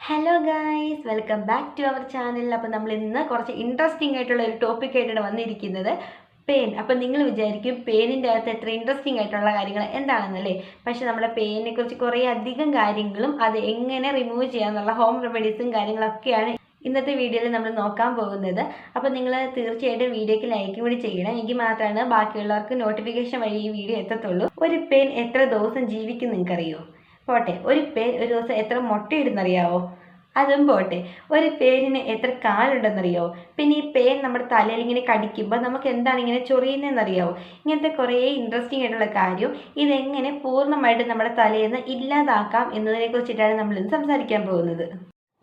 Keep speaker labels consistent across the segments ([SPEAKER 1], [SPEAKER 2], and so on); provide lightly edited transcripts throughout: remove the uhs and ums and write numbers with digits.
[SPEAKER 1] Hello guys, welcome back to our channel. അപ്പോൾ നമ്മൾ ഇന്ന് കുറച്ച് ഇൻട്രസ്റ്റിംഗ് ആയിട്ടുള്ള ഒരു ടോപ്പിക്കായിട്ടാണ് വന്നിരിക്കുന്നത്, പെയിൻ. അപ്പോൾ നിങ്ങൾ വിചാരിക്കും പെയിനിൻ്റെ അകത്ത് എത്ര ഇൻട്രസ്റ്റിംഗ് ആയിട്ടുള്ള കാര്യങ്ങൾ എന്താണെന്നല്ലേ. പക്ഷെ നമ്മുടെ പെയിനെ കുറിച്ച് കുറേ അധികം കാര്യങ്ങളും അത് എങ്ങനെ റിമൂവ് ചെയ്യാമെന്നുള്ള ഹോം റെമഡീസും കാര്യങ്ങളൊക്കെയാണ് ഇന്നത്തെ വീഡിയോയിൽ നമ്മൾ നോക്കാൻ പോകുന്നത്. അപ്പോൾ നിങ്ങൾ തീർച്ചയായിട്ടും വീഡിയോയ്ക്ക് ലൈക്കും കൂടി ചെയ്യണം. എങ്കിൽ മാത്രമാണ് ബാക്കിയുള്ളവർക്ക് നോട്ടിഫിക്കേഷൻ വഴി ഈ വീഡിയോ എത്തത്തുള്ളൂ. ഒരു പെയിൻ എത്ര ദിവസം ജീവിക്കും നിങ്ങൾക്കറിയോ? പോട്ടെ, ഒരു പേൻ ഒരു ദിവസം എത്ര മുട്ടയിടുന്നറിയാവോ? അതും പോട്ടെ, ഒരു പേരിന് എത്ര കാലുണ്ടെന്നറിയാവോ? പിന്നെ ഈ പേൻ നമ്മുടെ തലയിൽ ഇങ്ങനെ കടിക്കുമ്പോൾ നമുക്ക് എന്താണ് ഇങ്ങനെ ചൊറിയുന്നതെന്നറിയാവോ? ഇങ്ങനത്തെ കുറേ ഇൻട്രസ്റ്റിംഗ് ആയിട്ടുള്ള കാര്യം ഇതെങ്ങനെ പൂർണ്ണമായിട്ട് നമ്മുടെ തലയിൽ നിന്ന് ഇല്ലാതാക്കാം എന്നതിനെ കുറിച്ചിട്ടാണ് നമ്മൾ ഇന്ന് സംസാരിക്കാൻ പോകുന്നത്.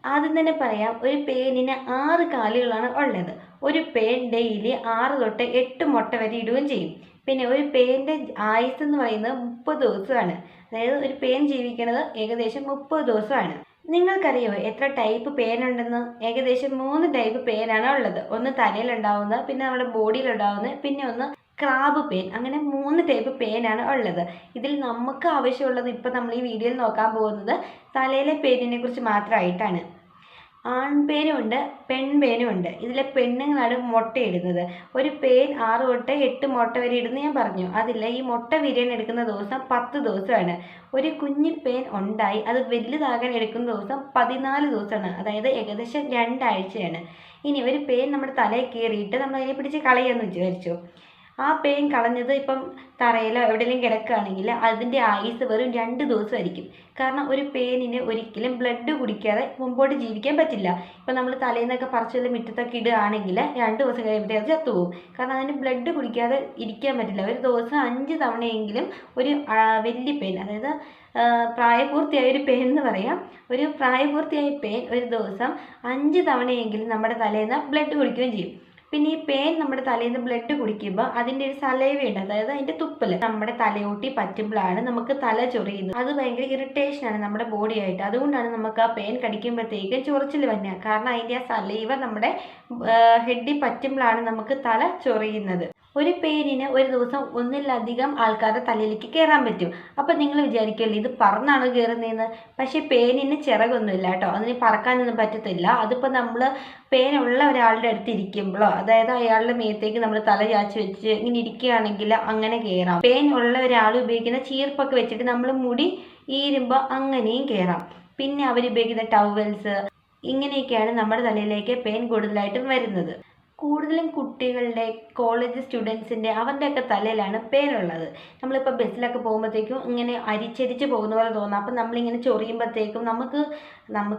[SPEAKER 1] ആദ്യം തന്നെ പറയാം, ഒരു പേനിന് 6 കാലുകളാണ് ഉള്ളത്. ഒരു പേൻ ഡെയിലി 6 തൊട്ട് 8 മുട്ട വരെ ഇടുകയും ചെയ്യും. പിന്നെ ഒരു പേൻ്റെ ആയുസ് എന്ന് പറയുന്നത് 30 ദിവസമാണ്. അതായത് ഒരു പേൻ ജീവിക്കുന്നത് ഏകദേശം 30 ദിവസമാണ്. നിങ്ങൾക്കറിയോ എത്ര ടൈപ്പ് പേനുണ്ടെന്ന്? ഏകദേശം 3 ടൈപ്പ് പേനാണ് ഉള്ളത്. ഒന്ന് തലയിലുണ്ടാവുന്നത്, പിന്നെ നമ്മുടെ ബോഡിയിലുണ്ടാവുന്നത്, പിന്നെ ഒന്ന് ക്രാബ് പെയിൻ. അങ്ങനെ 3 ടൈപ്പ് പെയിനാണ് ഉള്ളത്. ഇതിൽ നമുക്ക് ആവശ്യമുള്ളത് ഇപ്പം നമ്മൾ ഈ വീഡിയോയിൽ നോക്കാൻ പോകുന്നത് തലയിലെ പെയിനിനെ കുറിച്ച് മാത്രമായിട്ടാണ്. ആൺപേനും ഉണ്ട്, പെൺപേനും ഉണ്ട്. ഇതിലെ പെണ്ണുങ്ങളാണ് മുട്ടയിടുന്നത്. ഒരു പേൻ 6 തൊട്ട് 8 മുട്ട വരെ ഇടുന്നു ഞാൻ പറഞ്ഞു. അതില്ല, ഈ മുട്ട വിരിയാൻ എടുക്കുന്ന ദിവസം 10 ദിവസമാണ്. ഒരു കുഞ്ഞു പേൻ ഉണ്ടായി അത് വലുതാകാൻ എടുക്കുന്ന ദിവസം 14 ദിവസമാണ്. അതായത് ഏകദേശം 2 ആഴ്ചയാണ്. ഇനി ഒരു പേൻ നമ്മുടെ തലയിൽ കയറിയിട്ട് നമ്മൾ അതിനെ പിടിച്ച് കളയാമെന്ന് വിചാരിച്ചു. ആ പെയിൻ കളഞ്ഞത് ഇപ്പം തറയിലോ എവിടെയെങ്കിലും കിടക്കുകയാണെങ്കിൽ അതിൻ്റെ ആയുസ് വെറും 2 ദിവസമായിരിക്കും. കാരണം ഒരു പേനിന് ഒരിക്കലും ബ്ലഡ് കുടിക്കാതെ മുമ്പോട്ട് ജീവിക്കാൻ പറ്റില്ല. ഇപ്പം നമ്മൾ തലയിൽ നിന്നൊക്കെ പറിച്ചുള്ള മുറ്റത്തൊക്കെ ഇടുകയാണെങ്കിൽ 2 ദിവസം കഴിയുമ്പോഴത്തേ അത് ചത്തുപോകും. കാരണം അതിന് ബ്ലഡ് കുടിക്കാതെ ഇരിക്കാൻ പറ്റില്ല. ഒരു ദിവസം 5 തവണയെങ്കിലും ഒരു വലിയ പെയിൻ, അതായത് പ്രായപൂർത്തിയായ ഒരു പെയിൻ എന്ന് പറയാം. ഒരു പ്രായപൂർത്തിയായ പെയിൻ ഒരു ദിവസം 5 തവണയെങ്കിലും നമ്മുടെ തലയിൽ നിന്ന് ബ്ലഡ് കുടിക്കുകയും ചെയ്യും. പിന്നെ ഈ പേൻ നമ്മുടെ തലയിൽ നിന്ന് ബ്ലഡ് കുടിക്കുമ്പോൾ അതിൻ്റെ ഒരു സലൈവയുണ്ട്, അതായത് അതിൻ്റെ തുപ്പൽ നമ്മുടെ തലയോട്ടി പറ്റുമ്പോഴാണ് നമുക്ക് തല ചൊറിയുന്നത്. അത് ഭയങ്കര ഇറിറ്റേഷനാണ് നമ്മുടെ ബോഡിയായിട്ട്. അതുകൊണ്ടാണ് നമുക്ക് ആ പേൻ കടിക്കുമ്പോഴത്തേക്കും ചൊറിച്ചിൽ വരുന്നത്. കാരണം അതിൻ്റെ ആ സലൈവ നമ്മുടെ ഹെഡിൽ പറ്റുമ്പോഴാണ് നമുക്ക് തല ചൊറിയുന്നത്. ഒരു പേനിന് ഒരു ദിവസം ഒന്നിലധികം ആൾക്കാരുടെ തലയിലേക്ക് കയറാൻ പറ്റും. അപ്പം നിങ്ങൾ വിചാരിക്കുമല്ലോ ഇത് പറന്നാണോ കയറുന്നതെന്ന്. പക്ഷേ പേനിന് ചിറകൊന്നുമില്ല കേട്ടോ, അതിന് പറക്കാനൊന്നും പറ്റത്തില്ല. അതിപ്പോൾ നമ്മൾ പേനുള്ള ഒരാളുടെ അടുത്ത് ഇരിക്കുമ്പോഴോ, അതായത് അയാളുടെ മേത്തേക്ക് നമ്മൾ തല ചാച്ച് വെച്ച് ഇങ്ങനെ ഇരിക്കുകയാണെങ്കിൽ അങ്ങനെ കയറാം. പേൻ ഉള്ള ഒരാൾ ഉപയോഗിക്കുന്ന ചീർപ്പൊക്കെ വെച്ചിട്ട് നമ്മൾ മുടി ഈരുമ്പോൾ അങ്ങനെയും കയറാം. പിന്നെ അവരുപയോഗിക്കുന്ന ടവൽസ്, ഇങ്ങനെയൊക്കെയാണ് നമ്മുടെ തലയിലേക്ക് പേൻ കൂടുതലായിട്ടും വരുന്നത്. കൂടുതലും കുട്ടികളുടെ, കോളേജ് സ്റ്റുഡൻസിൻ്റെ അവരുടെയൊക്കെ തലയിലാണ് പേനുള്ളത്. നമ്മളിപ്പോൾ ബസ്സിലൊക്കെ പോകുമ്പോഴത്തേക്കും ഇങ്ങനെ അരിച്ചരിച്ച് പോകുന്ന പോലെ തോന്നാം. അപ്പം നമ്മളിങ്ങനെ ചൊറിയുമ്പോഴത്തേക്കും നമുക്ക്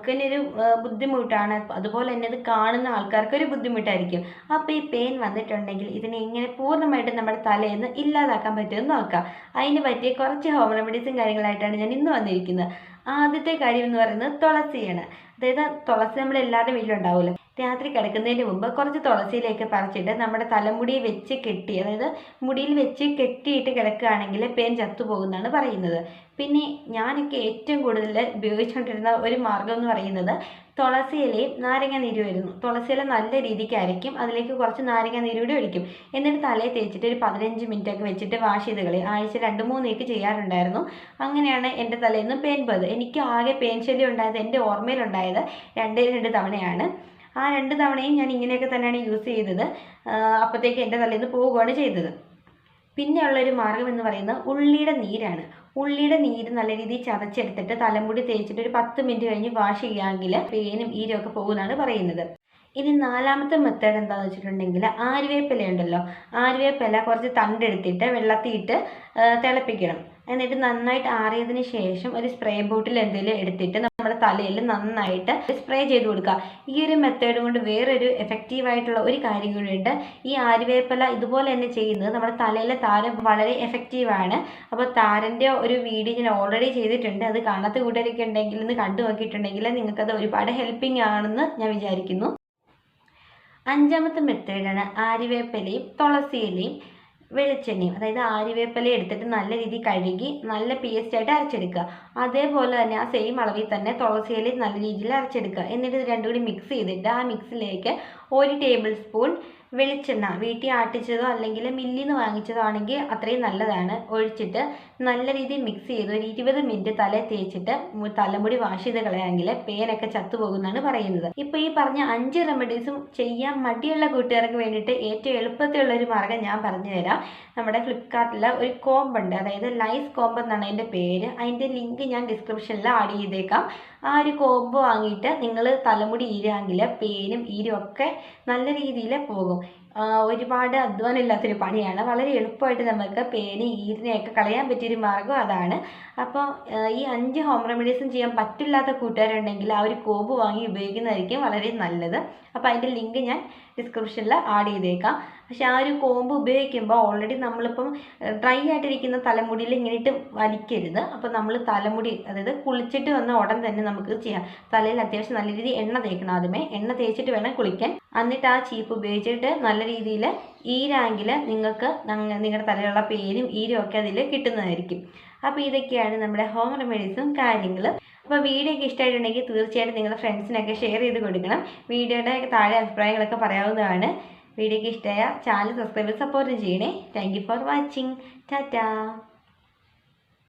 [SPEAKER 1] തന്നെ ഒരു ബുദ്ധിമുട്ടാണ്. അതുപോലെ തന്നെ ഇത് കാണുന്ന ആൾക്കാർക്കൊരു ബുദ്ധിമുട്ടായിരിക്കും. അപ്പോൾ ഈ പെയിൻ വന്നിട്ടുണ്ടെങ്കിൽ ഇതിനെ എങ്ങനെ പൂർണ്ണമായിട്ടും നമ്മുടെ തലയിൽ നിന്ന് ഇല്ലാതാക്കാൻ പറ്റുമെന്ന് നോക്കാം. അതിന് പറ്റിയ കുറച്ച് ഹോം റെമഡീസും കാര്യങ്ങളായിട്ടാണ് ഞാൻ ഇന്ന് വന്നിരിക്കുന്നത്. ആദ്യത്തെ കാര്യം എന്ന് പറയുന്നത് തുളസിയാണ്. അതായത് തുളസി നമ്മൾ എല്ലാവരുടെയും വീട്ടിലുണ്ടാവുമല്ലോ. രാത്രി കിടക്കുന്നതിന് മുമ്പ് കുറച്ച് തുളസിയിലേക്ക് പറിച്ചിട്ട് നമ്മുടെ തലമുടി വെച്ച് കെട്ടി, അതായത് മുടിയിൽ വെച്ച് കെട്ടിയിട്ട് കിടക്കുകയാണെങ്കിൽ പേൻ ചത്തുപോകുന്നതാണ് പറയുന്നത്. പിന്നെ ഞാനൊക്കെ ഏറ്റവും കൂടുതൽ ഉപയോഗിച്ചുകൊണ്ടിരുന്ന ഒരു മാർഗ്ഗം എന്ന് പറയുന്നത് തുളസിയിലയും നാരങ്ങ നീര് വരുന്നു. തുളസിയില നല്ല രീതിക്ക് അരയ്ക്കും, അതിലേക്ക് കുറച്ച് നാരങ്ങ നീര് കൂടി ഒഴിക്കും. എന്നിട്ട് തലയിൽ തേച്ചിട്ട് ഒരു 15 മിനിറ്റൊക്കെ വെച്ചിട്ട് വാഷ് ചെയ്ത് കളയും. ആഴ്ച 2-3 ചെയ്യാറുണ്ടായിരുന്നു. അങ്ങനെയാണ് എൻ്റെ തലയിൽ നിന്ന് പേൻ പോയത്. എനിക്ക് ആകെ പേൻ ശല്യം ഉണ്ടായത് എൻ്റെ ഓർമ്മയിലുണ്ടായത് 2 തവണയാണ്. ആ 2 തവണയും ഞാൻ ഇങ്ങനെയൊക്കെ തന്നെയാണ് യൂസ് ചെയ്തത്. അപ്പോഴത്തേക്ക് എൻ്റെ തലയിൽ നിന്ന് പോവുകയാണ് ചെയ്തത്. പിന്നെ ഉള്ളൊരു മാർഗ്ഗം എന്ന് പറയുന്നത് ഉള്ളിയുടെ നീരാണ്. ഉള്ളിയുടെ നീര് നല്ല രീതിയിൽ ചതച്ചെടുത്തിട്ട് തലമുടി തേച്ചിട്ട് ഒരു 10 മിനിറ്റ് കഴിഞ്ഞ് വാഷ് ചെയ്യുകയാണെങ്കിൽ പേനും ഈരൊക്കെ പോകുന്നതാണ് പറയുന്നത്. ഇനി 4ാമത്തെ മെത്തേഡ് എന്താണെന്ന് വെച്ചിട്ടുണ്ടെങ്കിൽ ആര്യവേപ്പില ഉണ്ടല്ലോ. ആര്യവേപ്പില കുറച്ച് തണ്ടെടുത്തിട്ട് വെള്ളത്തിയിട്ട് തിളപ്പിക്കണം. എന്നിട്ട് നന്നായിട്ട് ആറിയതിന് ശേഷം ഒരു സ്പ്രേ ബോട്ടിൽ എന്തെങ്കിലും എടുത്തിട്ട് നമ്മുടെ തലയിൽ നന്നായിട്ട് സ്പ്രേ ചെയ്ത് കൊടുക്കുക. ഈ ഒരു മെത്തേഡ് കൊണ്ട് വേറൊരു എഫക്റ്റീവായിട്ടുള്ള ഒരു കാര്യം കൂടിയുണ്ട്. ഈ ആര്യവേപ്പില ഇതുപോലെ തന്നെ ചെയ്യുന്നത് നമ്മുടെ തലയിലെ താരം വളരെ എഫക്റ്റീവാണ്. അപ്പോൾ താരൻ്റെ ഒരു വീഡിയോ ഞാൻ ഓൾറെഡി ചെയ്തിട്ടുണ്ട്. അത് കാണാത്ത കൂട്ടുകാരൊക്കെ ഉണ്ടെങ്കിൽ ഇന്ന് കണ്ടു നോക്കിയിട്ടുണ്ടെങ്കിൽ നിങ്ങൾക്കത് ഒരുപാട് ഹെൽപ്പിംഗ് ആണെന്ന് ഞാൻ വിചാരിക്കുന്നു. 5ാമത്തെ മെത്തേഡാണ് ആര്യവേപ്പിലയും തുളസിയിലയും വെളിച്ചെണ്ണയും. അതായത് ആര്യവേപ്പില എടുത്തിട്ട് നല്ല രീതിയിൽ കഴുകി നല്ല പേസ്റ്റായിട്ട് അരച്ചെടുക്കുക. അതേപോലെ തന്നെ ആ സെയിം അളവിൽ തന്നെ തുളസിയില നല്ല രീതിയിൽ അരച്ചെടുക്കുക. എന്നിട്ട് ഇത് രണ്ടും കൂടി മിക്സ് ചെയ്തിട്ട് ആ മിക്സിലേക്ക് 1 ടേബിൾ സ്പൂൺ വെളിച്ചെണ്ണ വീട്ടിൽ ആട്ടിച്ചതോ അല്ലെങ്കിൽ മില്ലിൽ നിന്ന് വാങ്ങിച്ചതോ ആണെങ്കിൽ അത്രയും നല്ലതാണ് ഒഴിച്ചിട്ട് നല്ല രീതിയിൽ മിക്സ് ചെയ്ത് ഒരു 20 മിനിറ്റ് തലയിൽ തേച്ചിട്ട് തലമുടി വാഷ് ചെയ്ത് കളയാമെങ്കിൽ പേനൊക്കെ ചത്തുപോകുമെന്നാണ് പറയുന്നത്. ഇപ്പോൾ ഈ പറഞ്ഞ 5 റെമഡീസും ചെയ്യാൻ മടിയുള്ള കൂട്ടുകാർക്ക് വേണ്ടിയിട്ട് ഏറ്റവും എളുപ്പത്തിലുള്ള ഒരു മാർഗ്ഗം ഞാൻ പറഞ്ഞു തരാം. നമ്മുടെ ഫ്ലിപ്കാർട്ടിൽ ഒരു കോംബ് ഉണ്ട്, അതായത് ലൈസ് കോംബ് എന്നാണ് അതിൻ്റെ പേര്. അതിൻ്റെ ലിങ്ക് ഞാൻ ഡിസ്ക്രിപ്ഷനിൽ ആഡ് ചെയ്തേക്കാം. ആ ഒരു കോംബ് വാങ്ങിയിട്ട് നിങ്ങൾ തലമുടി ഈരാമെങ്കിൽ പേനും ഈരും ഒക്കെ നല്ല രീതിയിൽ പോകും. ഒരുപാട് അധ്വാനമില്ലാത്തൊരു പണിയാണ്. വളരെ എളുപ്പമായിട്ട് നമുക്ക് പേന് ഈരിനെയൊക്കെ കളയാൻ പറ്റിയൊരു മാർഗ്ഗം അതാണ്. അപ്പോൾ ഈ 5 ഹോം റെമഡീസും ചെയ്യാൻ പറ്റില്ലാത്ത കൂട്ടുകാരുണ്ടെങ്കിൽ ആ ഒരു കോംബ് വാങ്ങി ഉപയോഗിക്കുന്നതായിരിക്കും വളരെ നല്ലത്. അപ്പോൾ അതിൻ്റെ ലിങ്ക് ഞാൻ ഡിസ്ക്രിപ്ഷനിൽ ആഡ് ചെയ്തേക്കാം. പക്ഷേ ആ ഒരു കോംബ് ഉപയോഗിക്കുമ്പോൾ ഓൾറെഡി നമ്മളിപ്പം ഡ്രൈ ആയിട്ടിരിക്കുന്ന തലമുടിയിൽ ഇങ്ങനെയിട്ട് വലിക്കരുത്. അപ്പോൾ നമ്മൾ തലമുടി, അതായത് കുളിച്ചിട്ട് വന്ന ഉടൻ തന്നെ നമുക്ക് ചെയ്യാം. തലയിൽ അത്യാവശ്യം നല്ല രീതിയിൽ എണ്ണ തേക്കണം. ആദ്യമേ എണ്ണ തേച്ചിട്ട് വേണം കുളിക്കാൻ. എന്നിട്ട് ആ ചീപ്പ് ഉപയോഗിച്ചിട്ട് നല്ല രീതിയിൽ ഈരാങ്കിൽ നിങ്ങൾക്ക് നിങ്ങളുടെ തലയിലുള്ള പേനും ഈരും ഒക്കെ അതിൽ കിട്ടുന്നതായിരിക്കും. അപ്പോൾ ഇതൊക്കെയാണ് നമ്മുടെ ഹോം റെമഡീസും കാര്യങ്ങൾ. അപ്പോൾ വീഡിയോ ഒക്കെ ഇഷ്ടമായിട്ടുണ്ടെങ്കിൽ തീർച്ചയായിട്ടും നിങ്ങളുടെ ഫ്രണ്ട്സിനൊക്കെ ഷെയർ ചെയ്ത് കൊടുക്കണം. വീഡിയോയുടെ താഴെ അഭിപ്രായങ്ങളൊക്കെ പറയാവുന്നതാണ്. വീഡിയോക്ക് ഇഷ്ടമായ ചാനൽ സബ്സ്ക്രൈബ് സപ്പോർട്ടും ചെയ്യണേ. Thank you for watching. Tata.